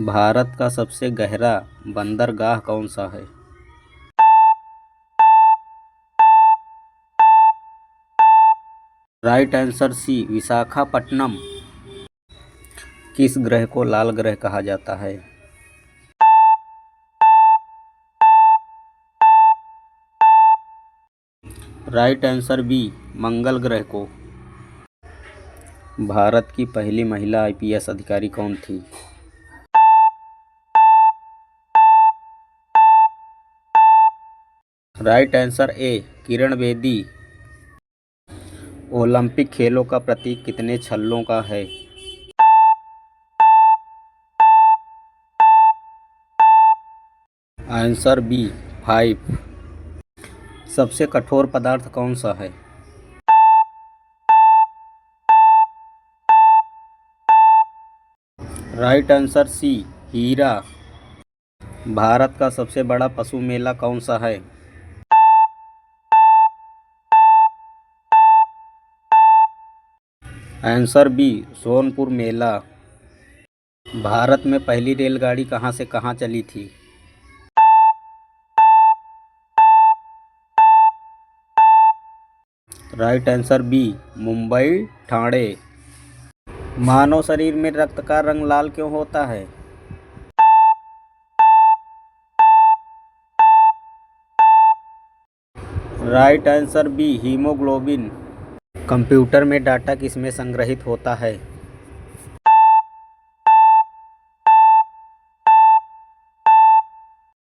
भारत का सबसे गहरा बंदरगाह कौन सा है? Right answer C, Visakhapatnam. किस ग्रह को लाल ग्रह कहा जाता है? राइट आंसर बी, मंगल ग्रह को। भारत की पहली महिला आईपीएस अधिकारी कौन थी? Right answer A, Kiran Bedi. Olympic खेलों का प्रतीक कितने छल्लों का है? Answer B, 5। सबसे कठोर पदार्थ कौन सा है? राइट आंसर सी, हीरा। भारत का सबसे बड़ा पशु मेला कौन सा है? Answer B, Sonpur Mela. भारत में पहली रेलगाड़ी कहाँ से कहाँ चली थी? Right answer B, Mumbai Thane. मानव शरीर में रक्त का रंग लाल क्यों होता है? Right answer B, haemoglobin. Computer में डाटा किसमें संग्रहित होता है?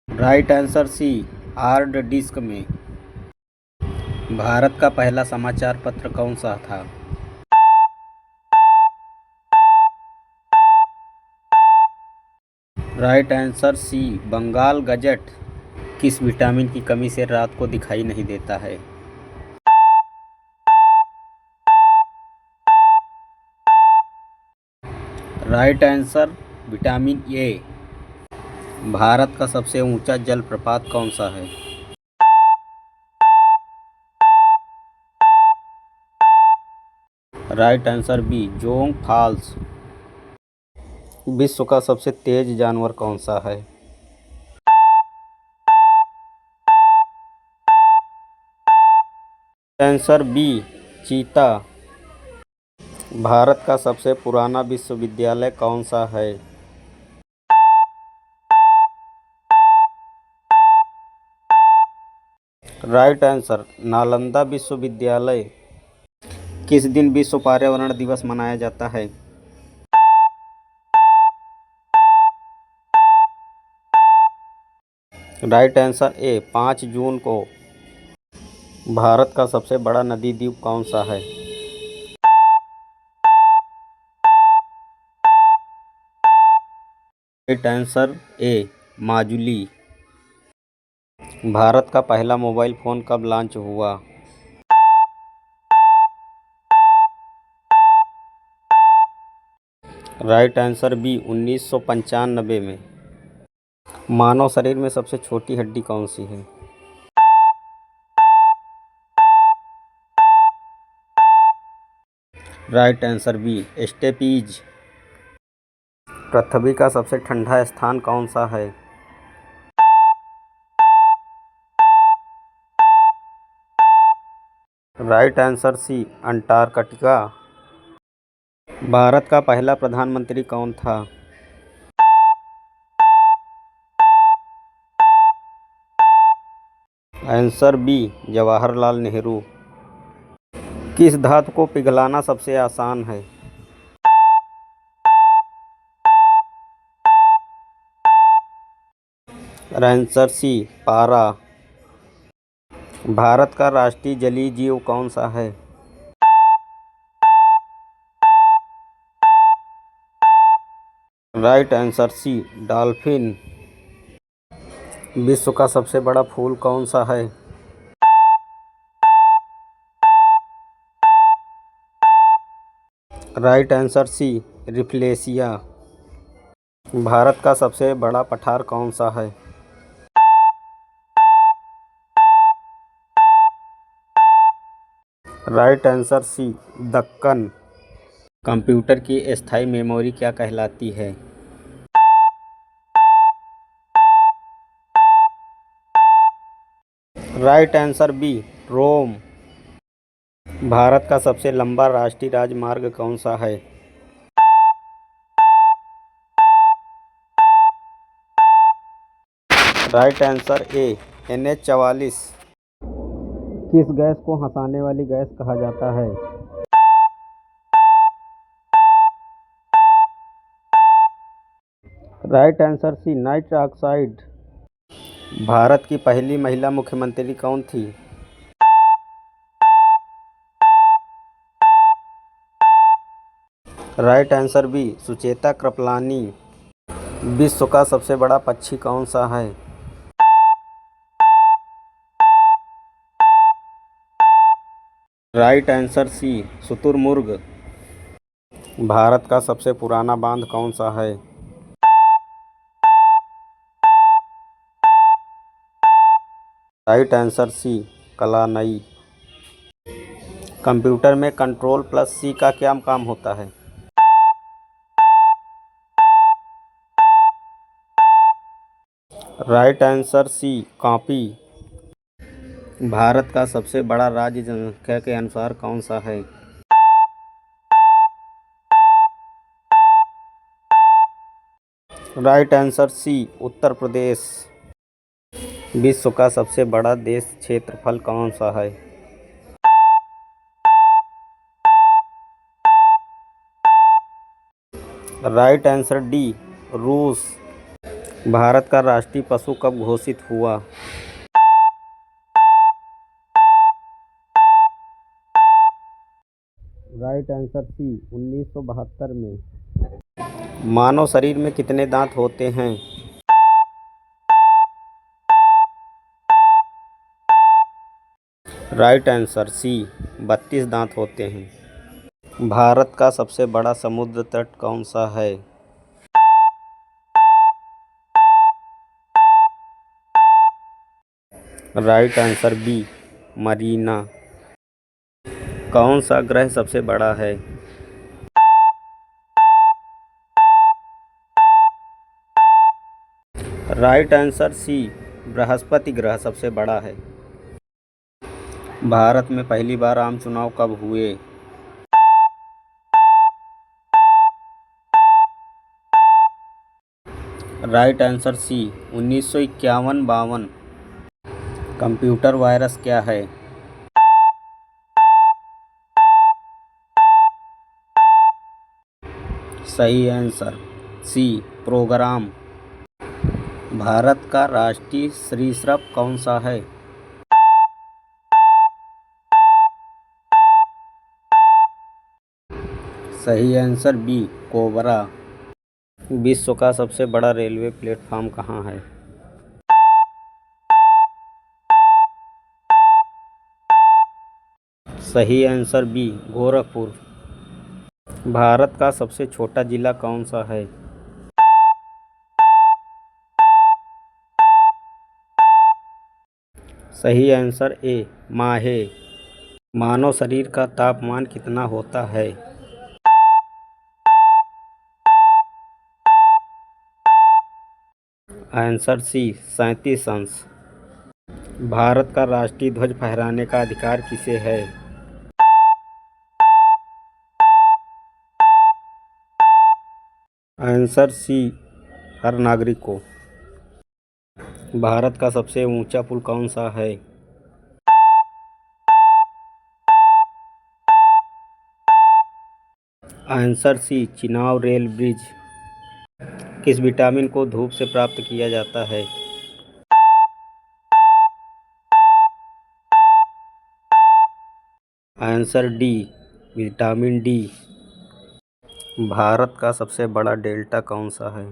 Right answer C, hard disk में। भारत का पहला समाचार पत्र कौन सा था? Right answer C, Bengal gazette. किस विटामिन की कमी से रात को दिखाई नहीं देता है? Right answer, vitamin A. भारत का सबसे ऊंचा जलप्रपात कौन सा है? Right answer B, Jog Falls. विश्व का सबसे तेज जानवर कौन सा है? आंसर बी, चीता। भारत का सबसे पुराना विश्वविद्यालय कौन सा है? राइट आंसर, नालंदा विश्वविद्यालय। किस दिन विश्व पर्यावरण दिवस मनाया जाता है? राइट आंसर ए, 5 जून को। भारत का सबसे बड़ा नदी द्वीप कौन सा है? राइट आंसर ए, माजुली। भारत का पहला मोबाइल फ़ोन कब लॉन्च हुआ? राइट आंसर बी, 1995 में। मानव शरीर में सबसे छोटी हड्डी कौन सी है? Right answer B, stapes. पृथ्वी का सबसे ठंडा स्थान कौन सा है? Right answer C, Antarctica. Bharat का पहला प्रधानमंत्री कौन था? Answer B, Jawaharlal Nehru. किस धातु को पिघलाना सबसे आसान है? आंसर सी, पारा। भारत का राष्ट्रीय जलीय जीव कौन सा है? Right answer C, dolphin. विश्व का सबसे बड़ा फूल कौन सा है? Right answer C, rafflesia. Bharat का सबसे बड़ा पठार कौन सा है? Right answer C, Deccan. Computer की स्थायी मेमोरी क्या कहलाती है? Right answer B, ROM. Bharat का सबसे लंबा राष्ट्रीय राजमार्ग कौन सा है? Right answer A, NH-44। किस गैस को हंसाने वाली गैस कहा जाता है? Right answer C, nitrous oxide. भारत की पहली महिला मुख्यमंत्री कौन थी? Right answer B, Sucheta Kripalani. विश्व का सबसे बड़ा पक्षी कौन सा है? राइट आंसर सी, शुतुरमुर्ग। भारत का सबसे पुराना बांध कौन सा है? Right answer C, Kallanai. Computer में कंट्रोल प्लस सी का क्या काम होता है? Right answer C, copy. भारत का सबसे बड़ा राज्य जनसंख्या के अनुसार कौन सा है? राइट आंसर सी, उत्तर प्रदेश। विश्व का सबसे बड़ा देश क्षेत्रफल कौन सा है? राइट आंसर डी, रूस। भारत का राष्ट्रीय पशु कब घोषित हुआ? राइट आंसर सी, 1972 में। मानव शरीर में कितने दांत होते हैं? राइट आंसर सी, 32 दांत होते हैं। भारत का सबसे बड़ा समुद्र तट कौन सा है? Right answer B, Marina. कौन सा ग्रह सबसे बड़ा है? राइट आंसर सी, बृहस्पति ग्रह सबसे बड़ा है। भारत में पहली बार आम चुनाव कब हुए? Right answer C, 1951-52। Computer virus क्या है? सही आंसर सी, प्रोग्राम। भारत का राष्ट्रीय सरीसृप कौन सा है? सही आंसर बी, कोबरा। विश्व का सबसे बड़ा रेलवे प्लेटफॉर्म कहाँ है? सही आंसर बी, गोरखपुर। भारत का सबसे छोटा जिला कौन सा है? सही आंसर ए, माहे। मानव शरीर का तापमान कितना होता है? आंसर सी, 37 अंश। भारत का राष्ट्रीय ध्वज फहराने का अधिकार किसे है? आंसर सी, हर नागरिक को। भारत का सबसे ऊंचा पुल कौन सा है? Answer C, Chenab rail bridge. किस विटामिन को धूप से प्राप्त किया जाता है? Answer D, vitamin D. Bharat का सबसे बड़ा डेल्टा कौन सा है?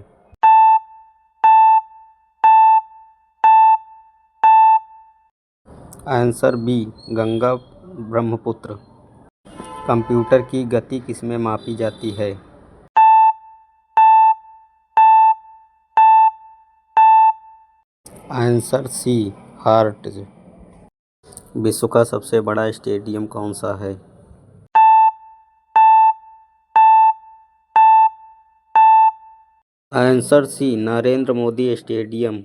Answer B, Ganga Brahmaputra. Computer की गति किसमें मापी जाती है? Answer C, hertz. विश्व का सबसे बड़ा स्टेडियम कौन सा है? Answer C, Narendra Modi stadium.